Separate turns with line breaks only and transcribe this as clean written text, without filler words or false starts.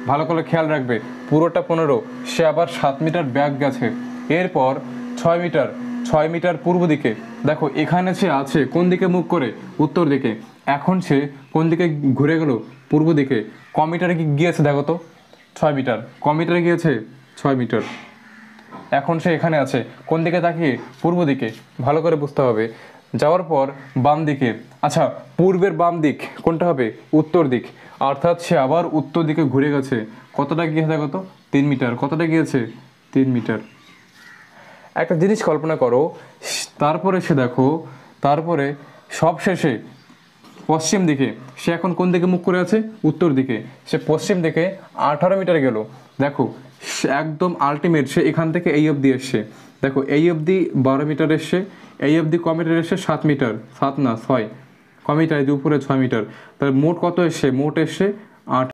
ভালো করে খেয়াল রাখবে, পুরোটা 15, সে আবার 7 মিটার ব্যাক গেছে। এরপর 6 মিটার, 6 মিটার পূর্ব দিকে, দেখো এখানে সে আছে কোন দিকে মুখ করে, উত্তর দিকে। এখন সে কোন দিকে ঘুরে গেল, পূর্ব দিকে। ক মিটারে কি গিয়েছে দেখো তো, 6 মিটার। ক মিটারে গিয়েছে 6 মিটার। এখন সে এখানে আছে কোন দিকে তাকিয়ে, পূর্ব দিকে। ভালো করে বুঝতে হবে। যাওয়ার পর বাম দিকে, আচ্ছা পূর্বের বাম দিক কোনটা হবে, উত্তর দিক। অর্থাৎ সে আবার উত্তর দিকে ঘুরে গেছে। কতটা গিয়েছে দেখো তো, 3 মিটার। কতটা গিয়েছে, 3 মিটার। একটা জিনিস কল্পনা করো, তারপরে সে দেখো, তারপরে সব শেষে পশ্চিম দিকে, সে এখন কোন দিকে মুখ করে আছে, উত্তর দিকে। সে পশ্চিম দিকে 18 মিটার গেল। দেখো একদম আলটিমেট, সে এখান থেকে এই অবধি এসছে। দেখো এই অবধি 12 মিটার এসছে, এই অবধি ক মিটার এসছে, 7 মিটার। 7 না 6, ক মিটার, এই উপরে 6 মিটার। তাহলে মোট কত এসছে, মোট এসছে 8।